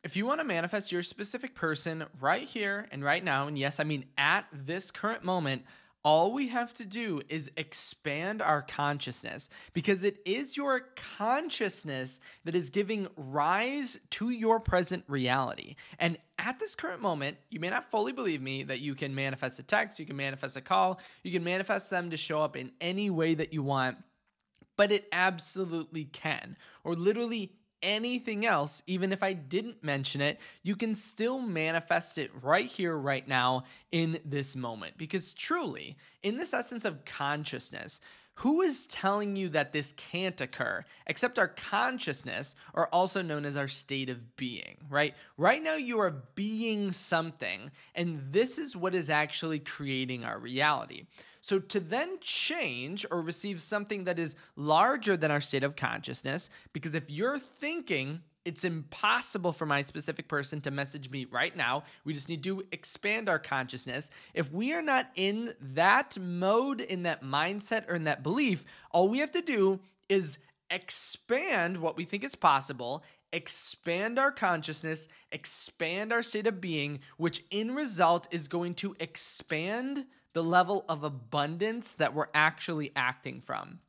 If you want to manifest your specific person right here and right now, and yes, I mean at this current moment, all we have to do is expand our consciousness because it is your consciousness that is giving rise to your present reality. And at this current moment, you may not fully believe me that you can manifest a text, you can manifest a call, you can manifest them to show up in any way that you want, but it absolutely can. Or literally anything else, even if I didn't mention it, you can still manifest it right here, right now, in this moment. Because truly, in this essence of consciousness, who is telling you that this can't occur except our consciousness, or also known as our state of being, right? Right now, you are being something, and this is what is actually creating our reality. So to then change or receive something that is larger than our state of consciousness, because if you're thinking it's impossible for my specific person to message me right now, we just need to expand our consciousness. If we are not in that mode, in that mindset, or in that belief, all we have to do is expand what we think is possible, expand our consciousness, expand our state of being, which in result is going to expand the level of abundance that we're actually acting from.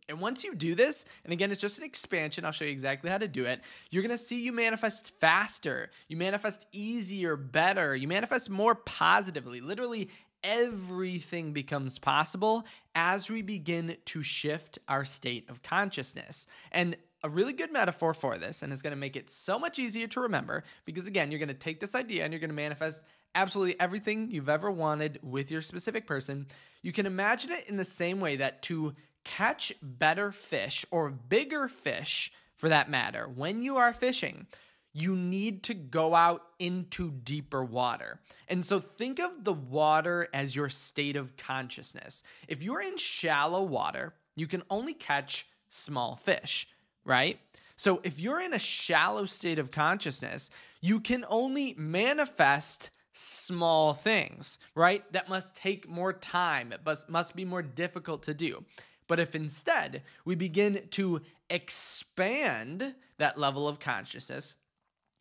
And once you do this, and again, it's just an expansion, I'll show you exactly how to do it, you're gonna see you manifest faster, you manifest easier, better, you manifest more positively. Literally everything becomes possible as we begin to shift our state of consciousness. And a really good metaphor for this, and it's gonna make it so much easier to remember, because again, you're gonna take this idea and you're gonna manifest absolutely everything you've ever wanted with your specific person. You can imagine it in the same way that to catch better fish, or bigger fish for that matter, when you are fishing, you need to go out into deeper water. And so think of the water as your state of consciousness. If you're in shallow water, you can only catch small fish, right? So if you're in a shallow state of consciousness, you can only manifest small things, right? That must take more time. It must be more difficult to do. But if instead we begin to expand that level of consciousness,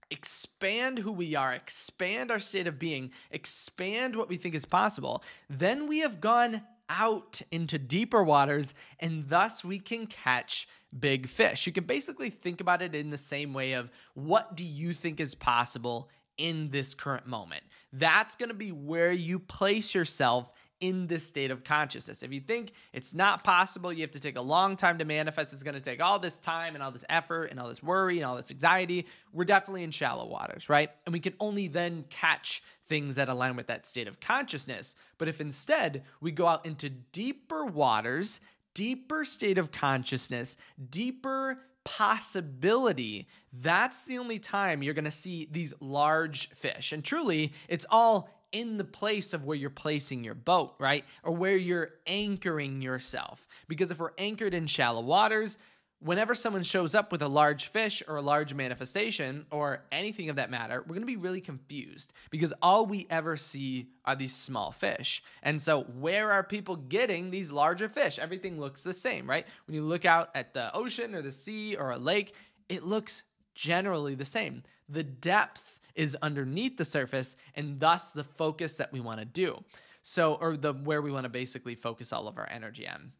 expand who we are, expand our state of being, expand what we think is possible, then we have gone out into deeper waters, and thus we can catch big fish. You can basically think about it in the same way of, what do you think is possible in this current moment? That's going to be where you place yourself in this state of consciousness. If you think it's not possible, you have to take a long time to manifest, it's going to take all this time and all this effort and all this worry and all this anxiety, we're definitely in shallow waters, right? And we can only then catch things that align with that state of consciousness. But if instead we go out into deeper waters, deeper state of consciousness, deeper possibility, that's the only time you're going to see these large fish. And truly, it's all in the place of where you're placing your boat, right? Or where you're anchoring yourself. Because if we're anchored in shallow waters, whenever someone shows up with a large fish or a large manifestation or anything of that matter, we're going to be really confused because all we ever see are these small fish. And so where are people getting these larger fish? Everything looks the same, right? When you look out at the ocean or the sea or a lake, it looks generally the same. The depth is underneath the surface, and thus the focus that we want to do. So, or the where we want to basically focus all of our energy on.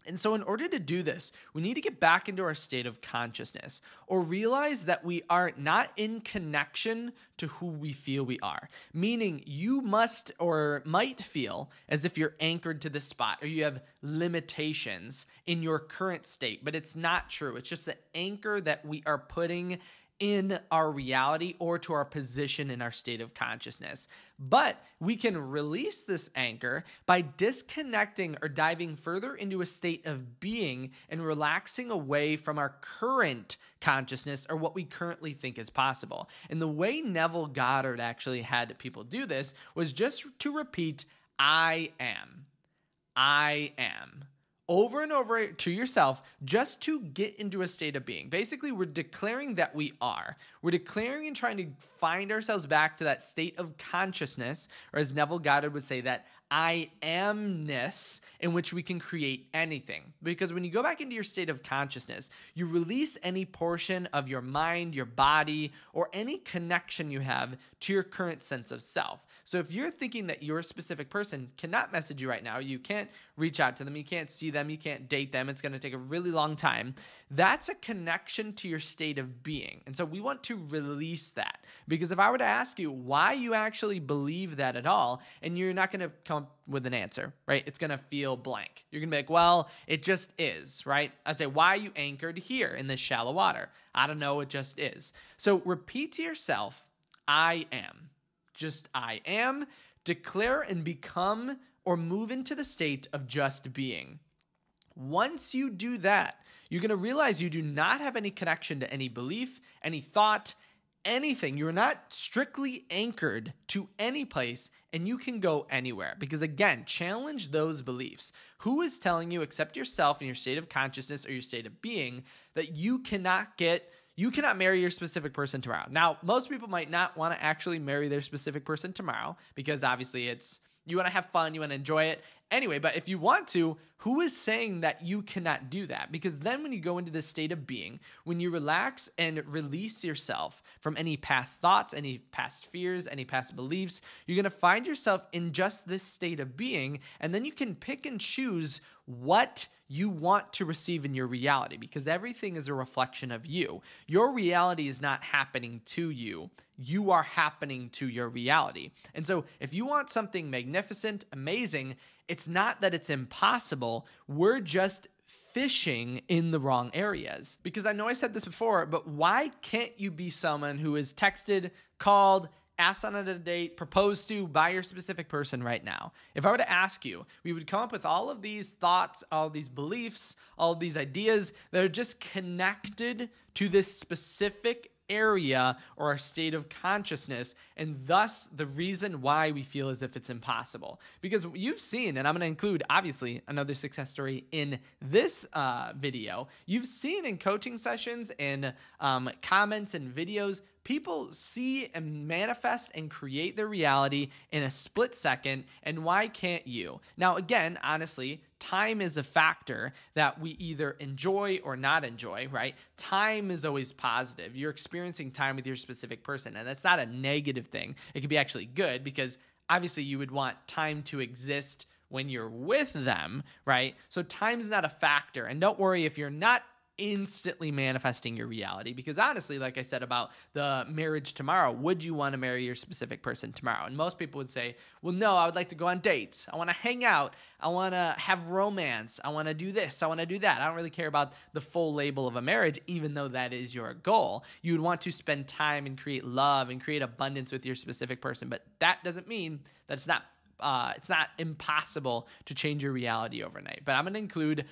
And so in order to do this, we need to get back into our state of consciousness, or realize that we are not in connection to who we feel we are. Meaning you must or might feel as if you're anchored to this spot, or you have limitations in your current state, but it's not true. It's just an anchor that we are putting in our reality or to our position in our state of consciousness. But we can release this anchor by disconnecting or diving further into a state of being and relaxing away from our current consciousness or what we currently think is possible. And the way Neville Goddard actually had people do this was just to repeat, I am. I am. Over and over to yourself, just to get into a state of being. Basically, we're declaring that we are. We're declaring and trying to find ourselves back to that state of consciousness, or as Neville Goddard would say, that I amness in which we can create anything. Because when you go back into your state of consciousness, you release any portion of your mind, your body, or any connection you have to your current sense of self. So if you're thinking that your specific person cannot message you right now, you can't reach out to them, you can't see them, you can't date them, it's going to take a really long time, that's a connection to your state of being. And so we want to release that. Because if I were to ask you why you actually believe that at all, and you're not going to come up with an answer, right? It's going to feel blank. You're going to be like, well, it just is, right? I say, why are you anchored here in this shallow water? I don't know, it just is. So repeat to yourself, I am. Just I am. Declare and become or move into the state of just being. Once you do that, you're going to realize you do not have any connection to any belief, any thought, anything. You're not strictly anchored to any place, and you can go anywhere. Because again, challenge those beliefs. Who is telling you, except yourself and your state of consciousness or your state of being, that you cannot marry your specific person tomorrow? Now, most people might not want to actually marry their specific person tomorrow because obviously you want to have fun, you want to enjoy it. Anyway, but if you want to, who is saying that you cannot do that? Because then when you go into this state of being, when you relax and release yourself from any past thoughts, any past fears, any past beliefs, you're going to find yourself in just this state of being, and then you can pick and choose what you want to receive in your reality, because everything is a reflection of you. Your reality is not happening to you. You are happening to your reality. And so if you want something magnificent, amazing, it's not that it's impossible. We're just fishing in the wrong areas. Because I know I said this before, but why can't you be someone who is texted, called, asked on a date, proposed to by your specific person right now? If I were to ask you, we would come up with all of these thoughts, all of these beliefs, all of these ideas that are just connected to this specific area or a state of consciousness, and thus the reason why we feel as if it's impossible. Because you've seen, and I'm going to include obviously another success story in this video, you've seen in coaching sessions and comments and videos, people see and manifest and create their reality in a split second, and why can't you? Now, again, honestly, time is a factor that we either enjoy or not enjoy, right? Time is always positive. You're experiencing time with your specific person, and that's not a negative thing. It could be actually good because obviously you would want time to exist when you're with them, right? So time is not a factor, and don't worry if you're not instantly manifesting your reality, because honestly, like I said about the marriage tomorrow, would you want to marry your specific person tomorrow? And most people would say, well, no, I would like to go on dates. I want to hang out. I want to have romance. I want to do this. I want to do that. I don't really care about the full label of a marriage, even though that is your goal. You would want to spend time and create love and create abundance with your specific person, but that doesn't mean that it's not impossible to change your reality overnight. But I'm going to include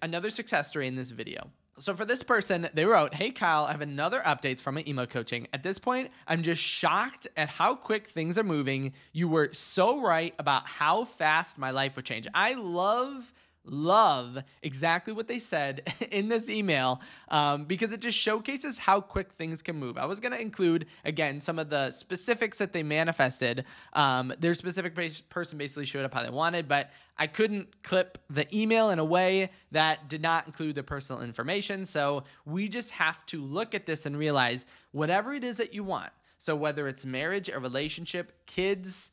another success story in this video. So for this person, they wrote, "Hey Kyle, I have another updates from my emo coaching. At this point, I'm just shocked at how quick things are moving. You were so right about how fast my life would change." I love exactly what they said in this email because it just showcases how quick things can move. I was going to include, again, some of the specifics that they manifested. Their specific person basically showed up how they wanted, but I couldn't clip the email in a way that did not include the personal information. So we just have to look at this and realize whatever it is that you want. So whether it's marriage, a relationship, kids,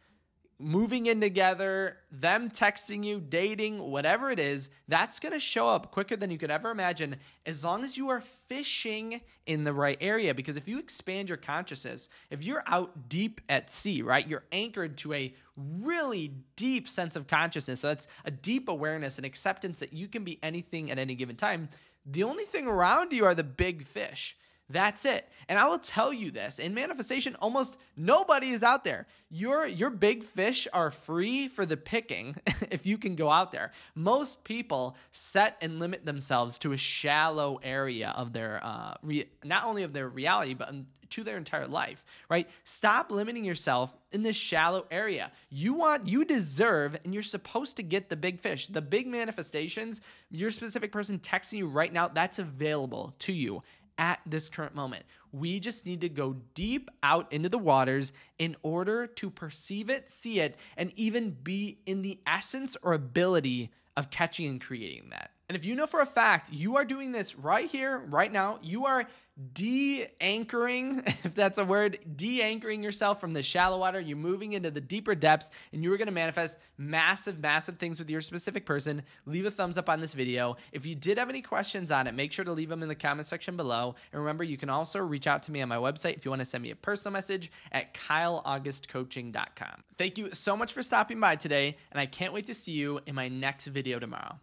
moving in together, them texting you, dating, whatever it is, that's going to show up quicker than you could ever imagine as long as you are fishing in the right area. Because if you expand your consciousness, if you're out deep at sea, right, you're anchored to a really deep sense of consciousness. So that's a deep awareness and acceptance that you can be anything at any given time. The only thing around you are the big fish. That's it. And I will tell you this, in manifestation, almost nobody is out there. Your big fish are free for the picking if you can go out there. Most people set and limit themselves to a shallow area of their, not only of their reality, but to their entire life, right? Stop limiting yourself in this shallow area. You deserve, and you're supposed to get the big fish, the big manifestations. Your specific person texting you right now, that's available to you at this current moment. We just need to go deep out into the waters in order to perceive it, see it, and even be in the essence or ability of catching and creating that. And if you know for a fact you are doing this right here, right now, you are de-anchoring, if that's a word, de-anchoring yourself from the shallow water, you're moving into the deeper depths, and you are going to manifest massive, massive things with your specific person, leave a thumbs up on this video. If you did have any questions on it, make sure to leave them in the comment section below. And remember, you can also reach out to me on my website if you want to send me a personal message at kyleaugustcoaching.com. Thank you so much for stopping by today, and I can't wait to see you in my next video tomorrow.